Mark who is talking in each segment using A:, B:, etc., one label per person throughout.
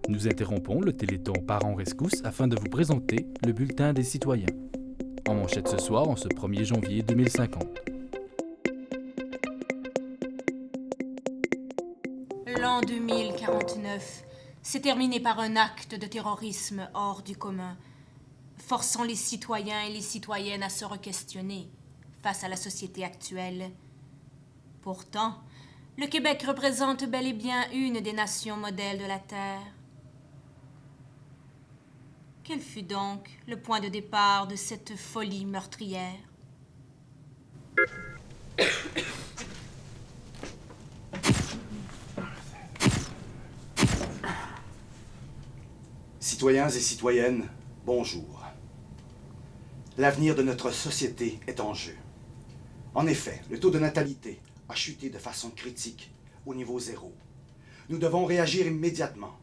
A: Nous interrompons le Téléthon Parents Rescousse afin de vous présenter le bulletin des citoyens. En manchette ce soir, en ce 1er janvier 2050.
B: L'an 2049 s'est terminé par un acte de terrorisme hors du commun, forçant les citoyens et les citoyennes à se re-questionner face à la société actuelle. Pourtant, le Québec représente bel et bien une des nations modèles de la Terre. Quel fut donc le point de départ de cette folie meurtrière?
C: Citoyens et citoyennes, bonjour. L'avenir de notre société est en jeu. En effet, le taux de natalité a chuté de façon critique au niveau zéro. Nous devons réagir immédiatement.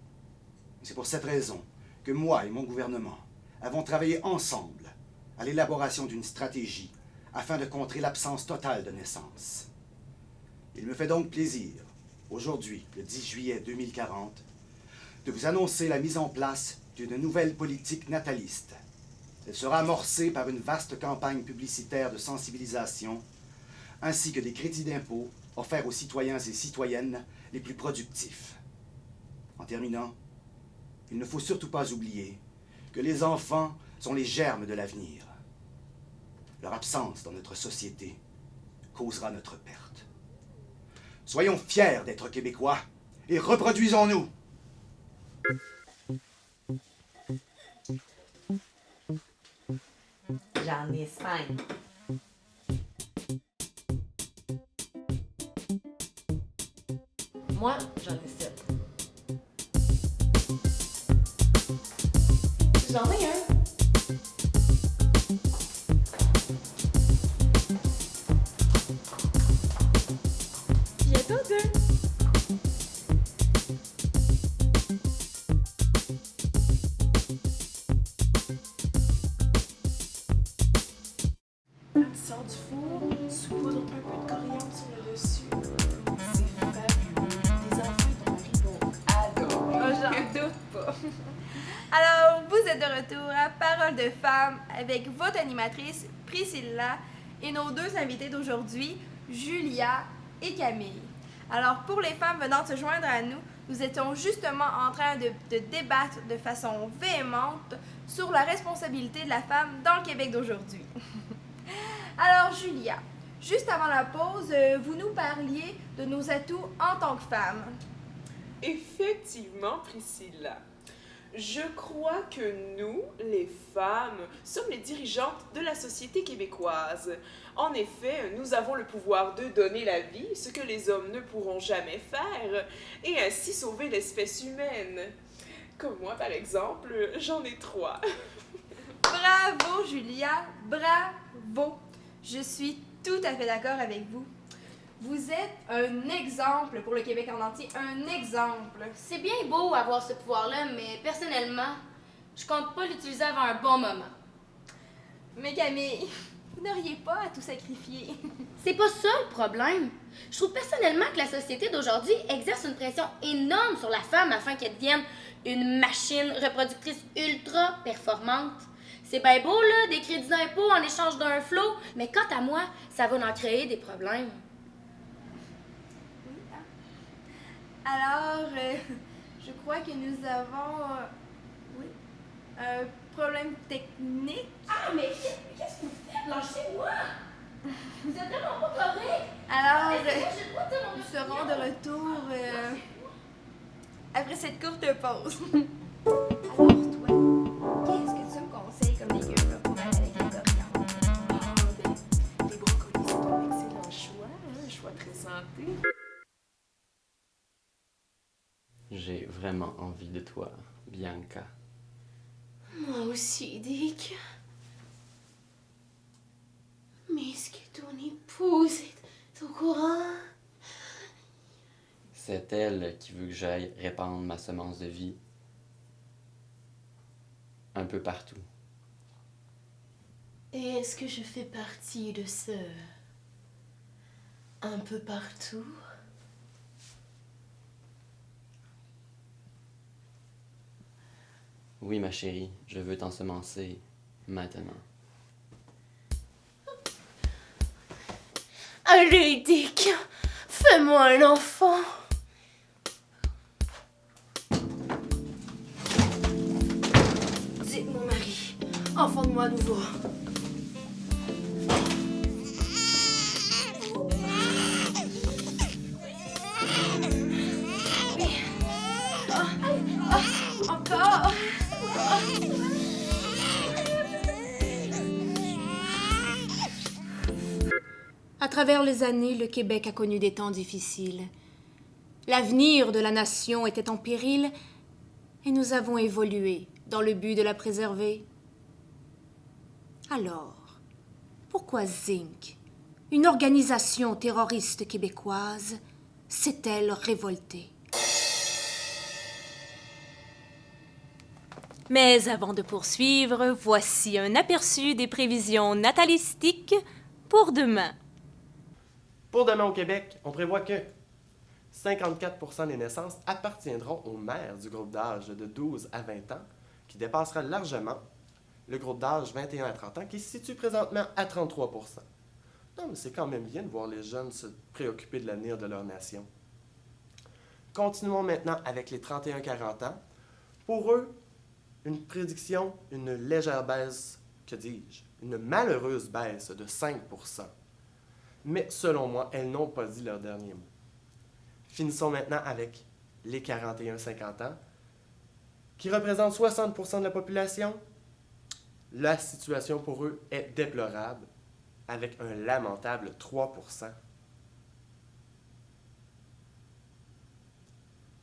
C: C'est pour cette raison que moi et mon gouvernement avons travaillé ensemble à l'élaboration d'une stratégie afin de contrer l'absence totale de naissance. Il me fait donc plaisir, aujourd'hui, le 10 juillet 2040, de vous annoncer la mise en place d'une nouvelle politique nataliste. Elle sera amorcée par une vaste campagne publicitaire de sensibilisation ainsi que des crédits d'impôt offerts aux citoyens et citoyennes les plus productifs. En terminant, il ne faut surtout pas oublier que les enfants sont les germes de l'avenir. Leur absence dans notre société causera notre perte. Soyons fiers d'être Québécois et reproduisons-nous!
D: J'en ai 5. Moi, j'en ai 7. J'en ai un. Bientôt deux.
E: Tu sors du four, saupoudre un peu de coriandre sur le dessus. C'est fabuleux. Les enfants et ton mari vont adorer.
F: Oh, j'en doute pas. Alors, vous êtes de retour à Parole de femme avec votre animatrice Priscilla et nos deux invités d'aujourd'hui, Julia et Camille. Alors, pour les femmes venant de se joindre à nous, nous étions justement en train de débattre de façon véhémente sur la responsabilité de la femme dans le Québec d'aujourd'hui. Alors, Julia, juste avant la pause, vous nous parliez de nos atouts en tant que femmes.
E: Effectivement, Priscilla. Je crois que nous, les femmes, sommes les dirigeantes de la société québécoise. En effet, nous avons le pouvoir de donner la vie, ce que les hommes ne pourront jamais faire, et ainsi sauver l'espèce humaine. Comme moi, par exemple, j'en ai 3.
F: Bravo, Julia, bravo. Je suis tout à fait d'accord avec vous. Vous êtes un exemple pour le Québec en entier, un exemple.
G: C'est bien beau avoir ce pouvoir-là, mais personnellement, je compte pas l'utiliser avant un bon moment.
F: Mais Camille, vous n'auriez pas à tout sacrifier.
G: C'est pas ça le problème. Je trouve personnellement que la société d'aujourd'hui exerce une pression énorme sur la femme afin qu'elle devienne une machine reproductrice ultra performante. C'est bien beau, là, des crédits d'impôt en échange d'un flot, mais quant à moi, ça va en créer des problèmes.
F: Alors, je crois que nous avons un problème technique.
G: Ah, mais qu'est-ce que vous faites? Lâchez-moi! Vous êtes vraiment pas correct!
F: Alors,
G: J'ai le droit de dire mon
F: nous serons de retour après cette courte pause. Alors, toi, qu'est-ce que tu me conseilles comme légumes pour aller avec les coriandres?
E: Les brocolis, c'est un excellent choix, un choix très santé.
H: J'ai vraiment envie de toi, Bianca.
G: Moi aussi, Dick.
I: Mais est-ce que ton épouse est au courant?
H: C'est elle qui veut que j'aille répandre ma semence de vie un peu partout.
I: Et est-ce que je fais partie de ce... un peu partout?
H: Oui, ma chérie, je veux t'ensemencer maintenant.
I: Allez, Dick, fais-moi un enfant. Dick, mon mari, enfant de moi à nouveau.
F: Encore!
B: À travers les années, le Québec a connu des temps difficiles. L'avenir de la nation était en péril et nous avons évolué dans le but de la préserver. Alors, pourquoi Zinc, une organisation terroriste québécoise, s'est-elle révoltée? Mais avant de poursuivre, voici un aperçu des prévisions natalistiques pour demain.
J: Pour demain au Québec, on prévoit que 54% des naissances appartiendront aux mères du groupe d'âge de 12 à 20 ans, qui dépassera largement le groupe d'âge 21 à 30 ans, qui se situe présentement à 33%. Non, mais c'est quand même bien de voir les jeunes se préoccuper de l'avenir de leur nation. Continuons maintenant avec les 31-40 ans. Pour eux, une prédiction, une légère baisse, que dis-je, une malheureuse baisse de 5%. Mais selon moi, elles n'ont pas dit leur dernier mot. Finissons maintenant avec les 41-50 ans, qui représentent 60% de la population. La situation pour eux est déplorable, avec un lamentable 3%.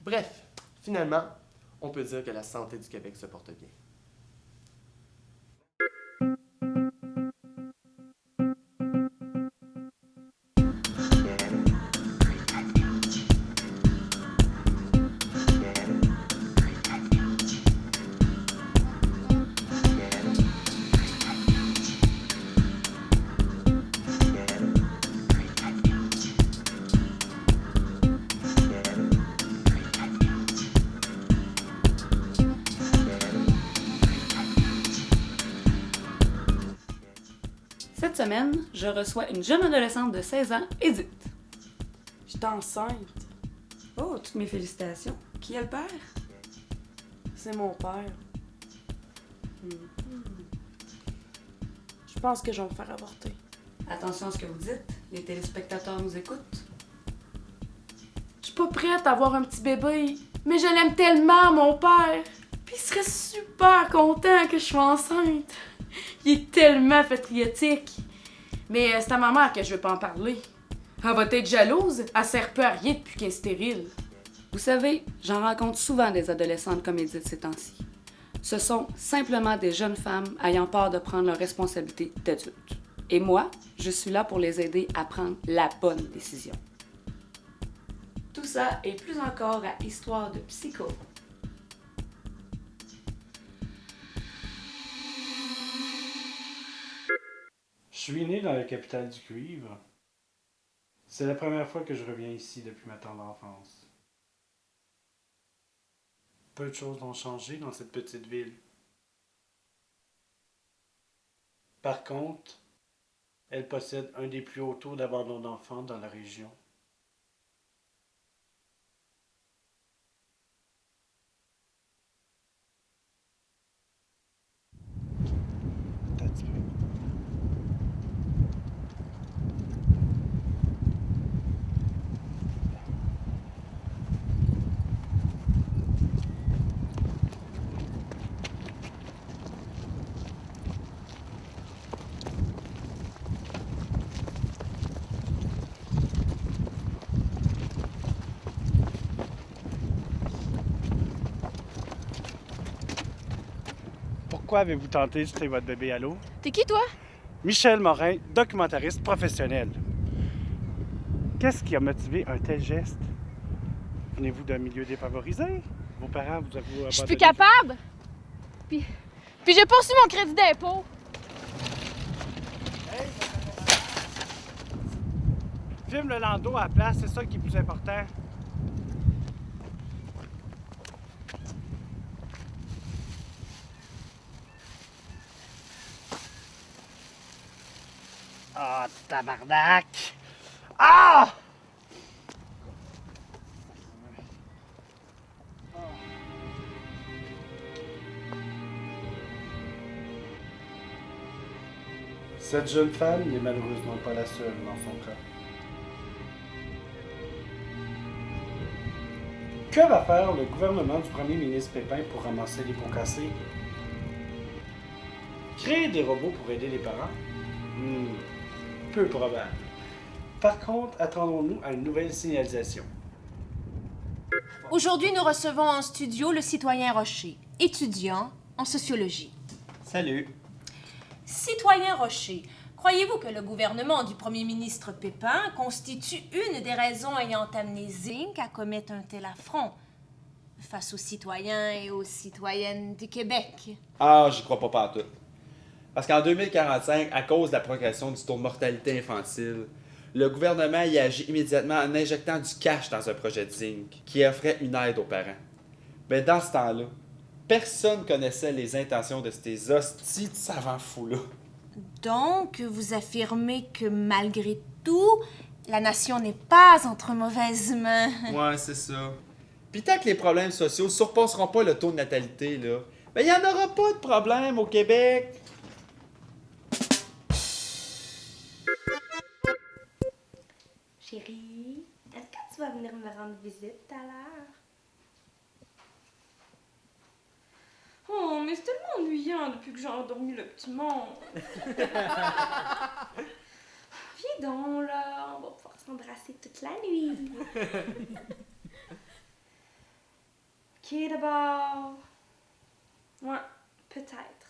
J: Bref, finalement, on peut dire que la santé du Québec se porte bien.
K: Cette semaine, je reçois une jeune adolescente de 16 ans, Edith.
D: Je suis enceinte.
K: Oh, toutes mes félicitations. Qui est le père?
D: C'est mon père. Je pense que je vais me faire avorter.
K: Attention à ce que vous dites, les téléspectateurs nous écoutent.
D: Je suis pas prête à avoir un petit bébé, mais je l'aime tellement, mon père. Puis il serait super content que je sois enceinte. Il est tellement patriotique. Mais c'est à ma mère que je veux pas en parler. Elle va être jalouse, elle sert peu à rien depuis qu'elle est stérile.
K: Vous savez, j'en rencontre souvent des adolescentes comme Edith ces temps-ci. Ce sont simplement des jeunes femmes ayant peur de prendre leurs responsabilités d'adultes. Et moi, je suis là pour les aider à prendre la bonne décision. Tout ça et plus encore à Histoire de Psycho.
L: Je suis né dans la capitale du cuivre. C'est la première fois que je reviens ici depuis ma tendre enfance. Peu de choses ont changé dans cette petite ville. Par contre, elle possède un des plus hauts taux d'abandon d'enfants dans la région. Pourquoi avez-vous tenté de jeter votre bébé à l'eau?
F: T'es qui, toi?
L: Michel Morin, documentariste professionnel. Qu'est-ce qui a motivé un tel geste? Venez-vous d'un milieu défavorisé? Vos parents vous avouent abandonné?
F: Je suis plus capable! Puis j'ai poursuivi mon crédit d'impôt.
L: Filme le landau à la place, c'est ça qui est plus important. Ah, tabarnak! Ah! Cette jeune femme n'est malheureusement pas la seule dans son cas. Que va faire le gouvernement du premier ministre Pépin pour ramasser les pots cassés? Créer des robots pour aider les parents? Peu probable. Par contre, attendons-nous à une nouvelle signalisation.
B: Aujourd'hui, nous recevons en studio le citoyen Rocher, étudiant en sociologie.
H: Salut.
B: Citoyen Rocher, croyez-vous que le gouvernement du premier ministre Pépin constitue une des raisons ayant amené Zinc à commettre un tel affront face aux citoyens et aux citoyennes du Québec?
M: Ah, j'y crois pas partout. Parce qu'en 2045, à cause de la progression du taux de mortalité infantile, le gouvernement y agit immédiatement en injectant du cash dans un projet de Zinc qui offrait une aide aux parents. Mais dans ce temps-là, personne connaissait les intentions de ces hosties de savants fous-là.
B: Donc, vous affirmez que malgré tout, la nation n'est pas entre mauvaises mains.
M: Ouais, c'est ça. Puis tant que les problèmes sociaux ne surpasseront pas le taux de natalité, là, ben il n'y en aura pas de problème au Québec.
G: Chérie, est-ce que tu vas venir me rendre visite tout à l'heure?
D: Oh, mais c'est tellement ennuyant depuis que j'ai endormi le petit monde.
G: Viens donc, là, on va pouvoir s'embrasser toute la nuit.
D: Ok, d'abord. Ouais, peut-être.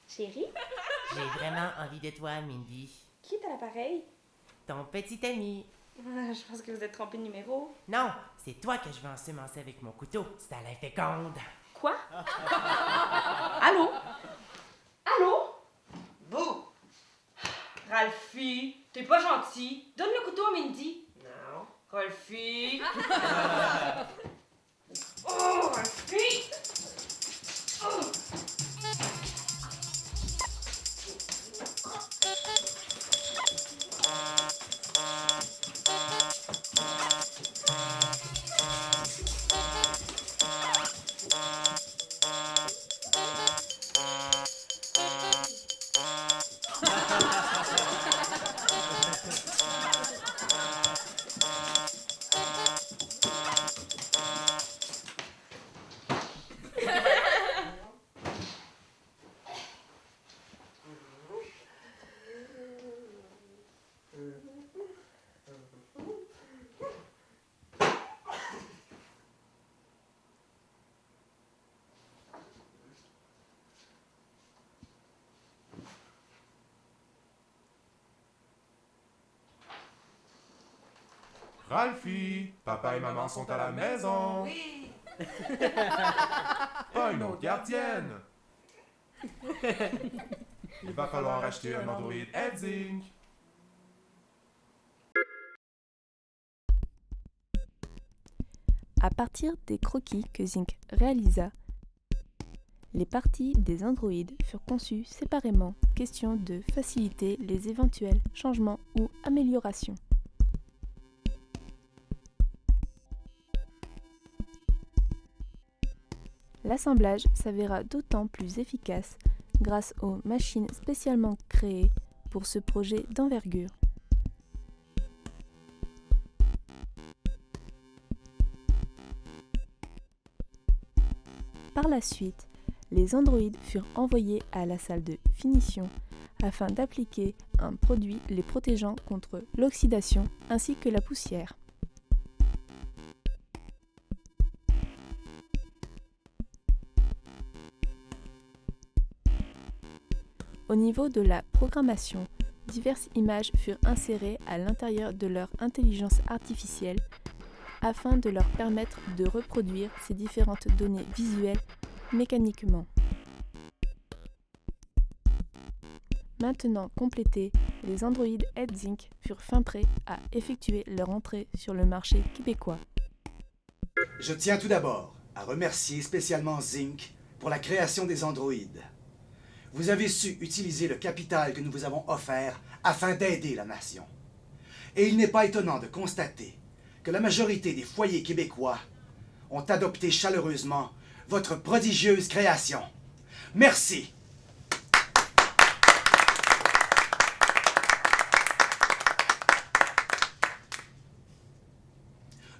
G: Chérie?
N: J'ai vraiment envie de toi, Mindy.
D: Qui est à l'appareil?
N: Ton petit ami.
D: Je pense que vous êtes trompé de numéro.
N: Non, c'est toi que je vais ensemencer avec mon couteau. C'est à l'inféconde.
D: Quoi? Allô? Allô?
N: Bouh!
D: Ralphie, t'es pas gentil. Donne le couteau à Mindy.
N: Non.
D: Ralphie. Oh, Ralphie! Oh.
O: Ralphie, papa et maman sont à la maison.
N: Oui.
O: Pas une autre gardienne. Il va falloir acheter un Android Zinc.
P: À partir des croquis que Zinc réalisa, les parties des androïdes furent conçues séparément, question de faciliter les éventuels changements ou améliorations. L'assemblage s'avéra d'autant plus efficace grâce aux machines spécialement créées pour ce projet d'envergure. Par la suite, les androïdes furent envoyés à la salle de finition afin d'appliquer un produit les protégeant contre l'oxydation ainsi que la poussière. Au niveau de la programmation, diverses images furent insérées à l'intérieur de leur intelligence artificielle afin de leur permettre de reproduire ces différentes données visuelles mécaniquement. Maintenant complétés, les androïdes EdZync furent fin prêts à effectuer leur entrée sur le marché québécois.
C: Je tiens tout d'abord à remercier spécialement Zinc pour la création des androïdes. Vous avez su utiliser le capital que nous vous avons offert afin d'aider la nation. Et il n'est pas étonnant de constater que la majorité des foyers québécois ont adopté chaleureusement votre prodigieuse création. Merci!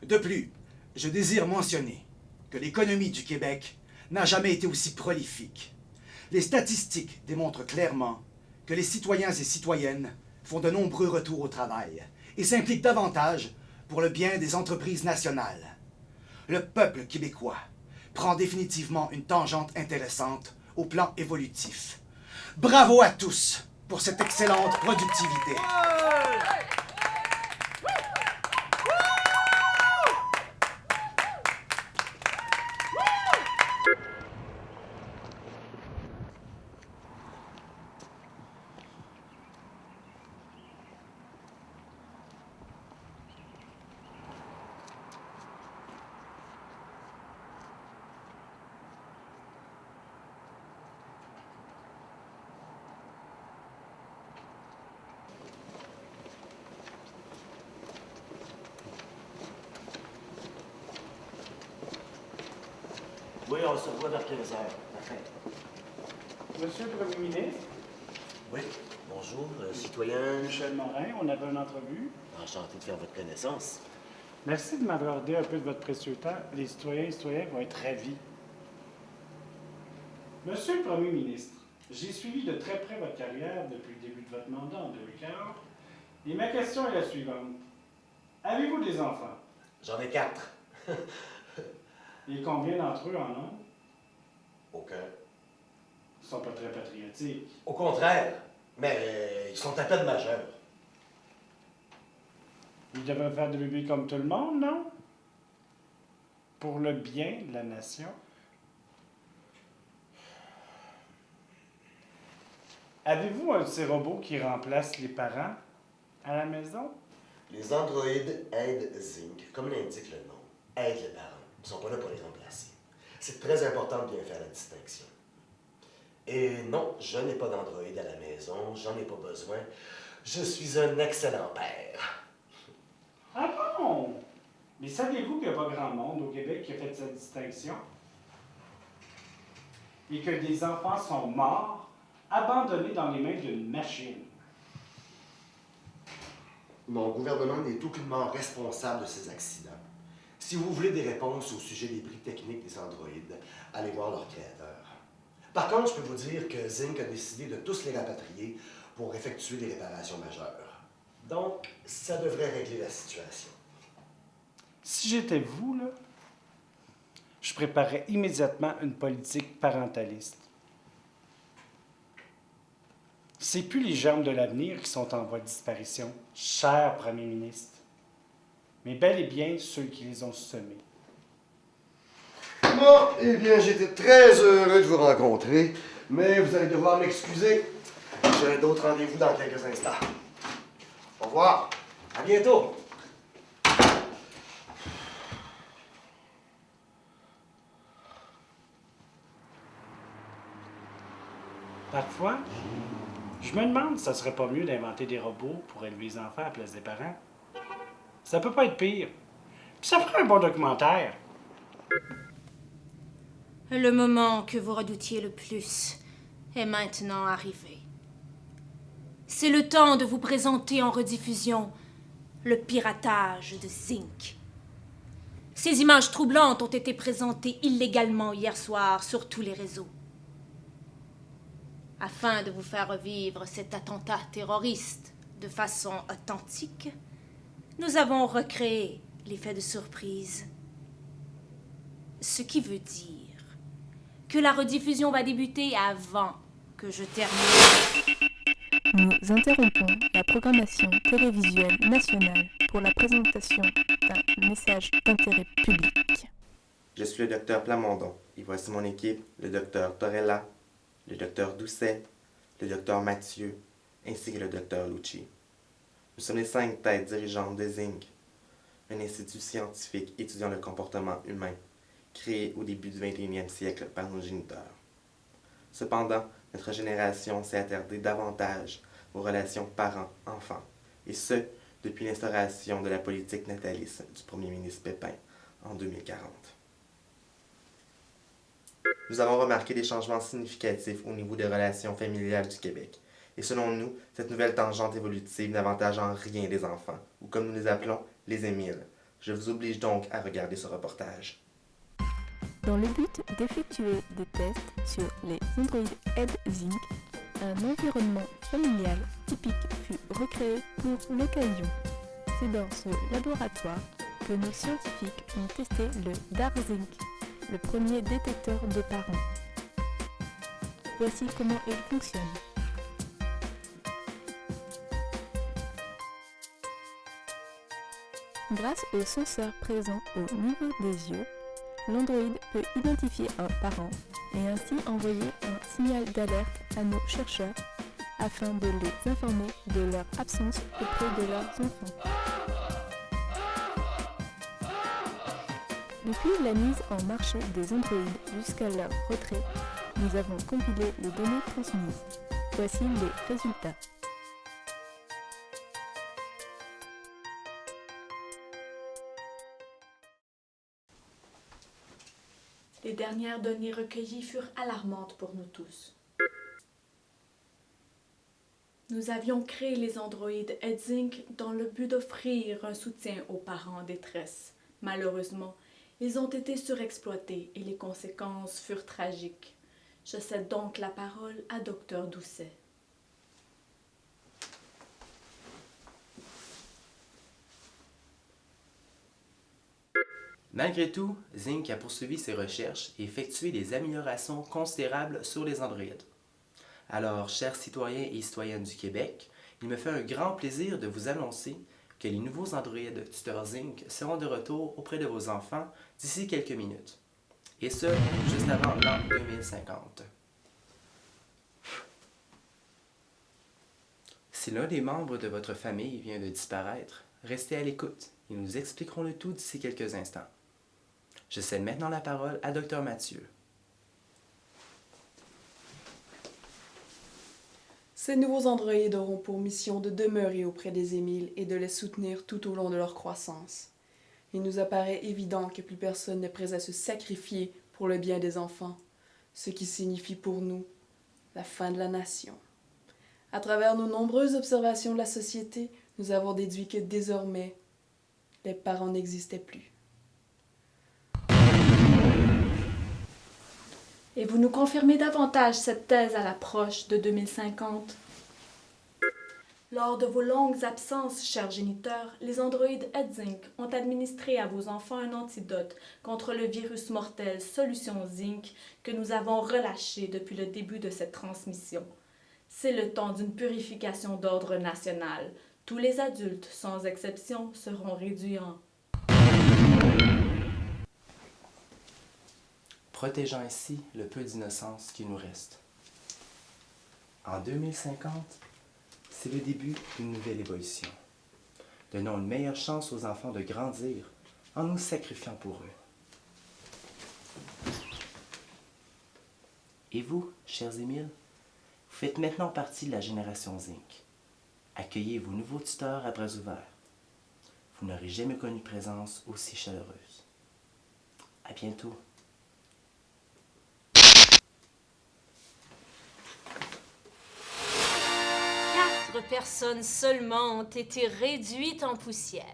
C: De plus, je désire mentionner que l'économie du Québec n'a jamais été aussi prolifique. Les statistiques démontrent clairement que les citoyens et citoyennes font de nombreux retours au travail et s'impliquent davantage pour le bien des entreprises nationales. Le peuple québécois prend définitivement une tangente intéressante au plan évolutif. Bravo à tous pour cette excellente productivité.
Q: Oui, on se revoit vers 15h. Parfait.
L: Monsieur le Premier ministre?
Q: Oui, bonjour, citoyen.
L: Michel Morin, on avait une entrevue.
Q: Enchanté de faire votre connaissance.
L: Merci de m'aborder un peu de votre précieux temps. Les citoyens et citoyennes vont être ravis. Monsieur le Premier ministre, j'ai suivi de très près votre carrière depuis le début de votre mandat en 2040. Et ma question est la suivante. Avez-vous des enfants?
Q: J'en ai 4.
L: Et combien d'entre eux en ont?
Q: Aucun.
L: Ils sont pas très patriotiques.
Q: Au contraire, mais ils sont à peine majeurs.
L: Ils devraient faire des bébés comme tout le monde, non? Pour le bien de la nation. Avez-vous un de ces robots qui remplace les parents à la maison?
Q: Les androïdes aident Zinc, comme l'indique le nom, aident les parents. Ils ne sont pas là pour les remplacer. C'est très important de bien faire la distinction. Et non, je n'ai pas d'androïde à la maison, j'en ai pas besoin. Je suis un excellent père.
L: Ah bon? Mais saviez-vous qu'il n'y a pas grand monde au Québec qui a fait cette distinction? Et que des enfants sont morts, abandonnés dans les mains d'une machine?
Q: Mon gouvernement n'est aucunement responsable de ces accidents. Si vous voulez des réponses au sujet des prix techniques des androïdes, allez voir leur créateur. Par contre, je peux vous dire que Zinc a décidé de tous les rapatrier pour effectuer des réparations majeures. Donc, ça devrait régler la situation.
L: Si j'étais vous, là, je préparerais immédiatement une politique parentaliste. C'est plus les germes de l'avenir qui sont en voie de disparition, cher Premier ministre, mais bel et bien ceux qui les ont semés.
Q: Bon, eh bien, j'étais très heureux de vous rencontrer, mais vous allez devoir m'excuser. J'ai d'autres rendez-vous dans quelques instants. Au revoir. À bientôt.
L: Parfois, je me demande si ça serait pas mieux d'inventer des robots pour élever les enfants à la place des parents. Ça peut pas être pire. Puis ça ferait un bon documentaire.
B: Le moment que vous redoutiez le plus est maintenant arrivé. C'est le temps de vous présenter en rediffusion le piratage de Zinc. Ces images troublantes ont été présentées illégalement hier soir sur tous les réseaux. Afin de vous faire revivre cet attentat terroriste de façon authentique, nous avons recréé l'effet de surprise. Ce qui veut dire que la rediffusion va débuter avant que je termine.
P: Nous interrompons la programmation télévisuelle nationale pour la présentation d'un message d'intérêt public.
R: Je suis le docteur Plamondon et voici mon équipe, le docteur Torella, le docteur Doucet, le docteur Mathieu ainsi que le docteur Lucci. Nous sommes les 5 têtes dirigeantes de Zinc, un institut scientifique étudiant le comportement humain, créé au début du 21e siècle par nos géniteurs. Cependant, notre génération s'est attardée davantage aux relations parents-enfants, et ce, depuis l'instauration de la politique nataliste du premier ministre Pépin en 2040. Nous avons remarqué des changements significatifs au niveau des relations familiales du Québec, et selon nous, cette nouvelle tangente évolutive n'avantage en rien les enfants, ou comme nous les appelons, les Émiles. Je vous oblige donc à regarder ce reportage.
P: Dans le but d'effectuer des tests sur les androïdes Ed-Zinc, un environnement familial typique fut recréé pour l'occasion. C'est dans ce laboratoire que nos scientifiques ont testé le DARZinc, le premier détecteur de parents. Voici comment il fonctionne. Grâce aux senseurs présents au niveau des yeux, l'androïde peut identifier un parent et ainsi envoyer un signal d'alerte à nos chercheurs afin de les informer de leur absence auprès de leurs enfants. Depuis la mise en marché des androïdes jusqu'à leur retrait, nous avons compilé les données transmises. Voici les résultats.
D: Les dernières données recueillies furent alarmantes pour nous tous. Nous avions créé les androïdes Ed-Zinc dans le but d'offrir un soutien aux parents en détresse. Malheureusement, ils ont été surexploités et les conséquences furent tragiques. Je cède donc la parole à Dr Doucet.
S: Malgré tout, Zinc a poursuivi ses recherches et effectué des améliorations considérables sur les androïdes. Alors, chers citoyens et citoyennes du Québec, il me fait un grand plaisir de vous annoncer que les nouveaux androïdes tuteurs Zinc seront de retour auprès de vos enfants d'ici quelques minutes. Et ce, juste avant l'an 2050. Si l'un des membres de votre famille vient de disparaître, restez à l'écoute et nous expliquerons le tout d'ici quelques instants. Je cède maintenant la parole à Dr Mathieu.
K: Ces nouveaux androïdes auront pour mission de demeurer auprès des Émiles et de les soutenir tout au long de leur croissance. Il nous apparaît évident que plus personne n'est prêt à se sacrifier pour le bien des enfants, ce qui signifie pour nous la fin de la nation. À travers nos nombreuses observations de la société, nous avons déduit que désormais, les parents n'existaient plus.
D: Et vous nous confirmez davantage cette thèse à l'approche de 2050. Lors de vos longues absences, chers géniteurs, les androïdes Ed-Zinc ont administré à vos enfants un antidote contre le virus mortel Solution Zinc que nous avons relâché depuis le début de cette transmission. C'est le temps d'une purification d'ordre national. Tous les adultes, sans exception, seront réduits en...
S: Protégeant ainsi le peu d'innocence qui nous reste. En 2050, c'est le début d'une nouvelle évolution. Donnons une meilleure chance aux enfants de grandir en nous sacrifiant pour eux. Et vous, chers Émiles, vous faites maintenant partie de la génération Zinc. Accueillez vos nouveaux tuteurs à bras ouverts. Vous n'aurez jamais connu présence aussi chaleureuse. À bientôt.
B: 4 personnes seulement ont été réduites en poussière.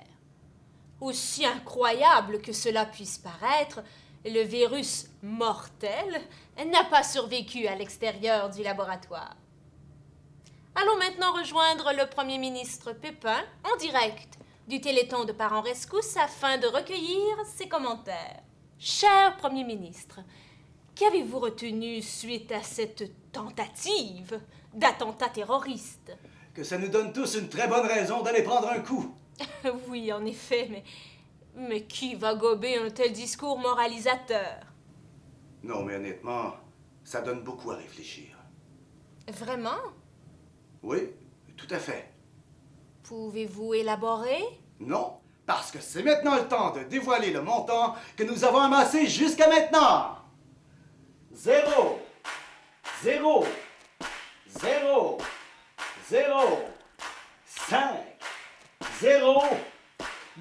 B: Aussi incroyable que cela puisse paraître, le virus mortel n'a pas survécu à l'extérieur du laboratoire. Allons maintenant rejoindre le Premier ministre Pépin en direct du Téléthon de Parents Rescousse afin de recueillir ses commentaires. Cher Premier ministre, qu'avez-vous retenu suite à cette tentative d'attentats terroristes.
C: Que ça nous donne tous une très bonne raison d'aller prendre un coup.
B: Oui, en effet, mais qui va gober un tel discours moralisateur?
C: Non, mais honnêtement, ça donne beaucoup à réfléchir.
B: Vraiment?
C: Oui, tout à fait.
B: Pouvez-vous élaborer?
C: Non, parce que c'est maintenant le temps de dévoiler le montant que nous avons amassé jusqu'à maintenant. 0, 0, 0, 0, 5, 0,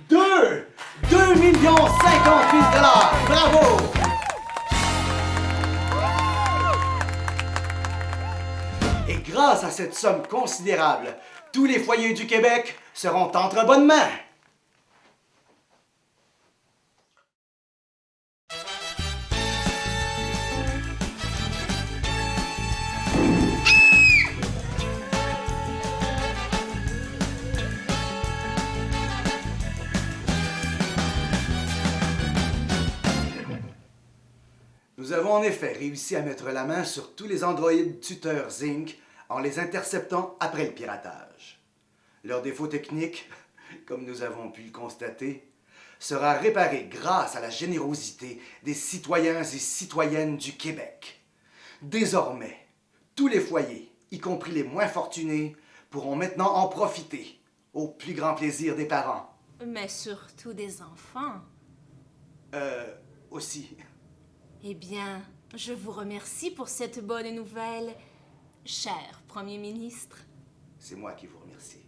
C: 2 2 058 $. Bravo! Et grâce à cette somme considérable, tous les foyers du Québec seront entre bonnes mains. Nous avons en effet réussi à mettre la main sur tous les androïdes tuteurs Zinc en les interceptant après le piratage. Leur défaut technique, comme nous avons pu le constater, sera réparé grâce à la générosité des citoyens et citoyennes du Québec. Désormais, tous les foyers, y compris les moins fortunés, pourront maintenant en profiter, au plus grand plaisir des parents.
B: Mais surtout des enfants.
C: Aussi.
B: Eh bien, je vous remercie pour cette bonne nouvelle, cher Premier ministre.
C: C'est moi qui vous remercie.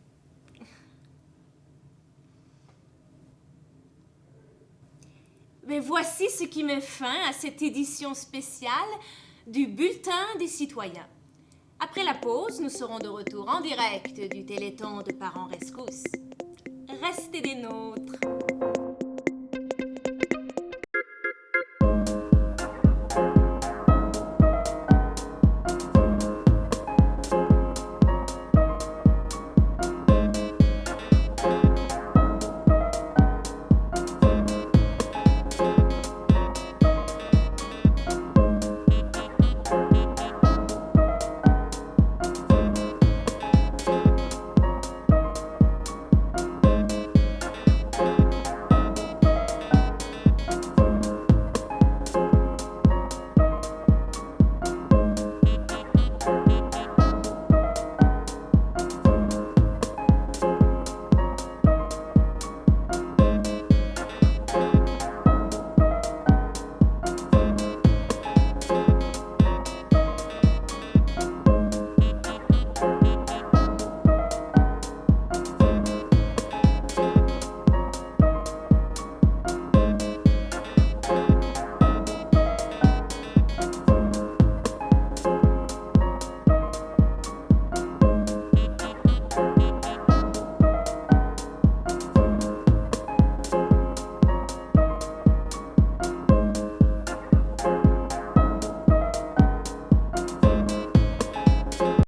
B: Mais voici ce qui met fin à cette édition spéciale du Bulletin des citoyens. Après la pause, nous serons de retour en direct du Téléthon de Parents Rescousse. Restez des nôtres.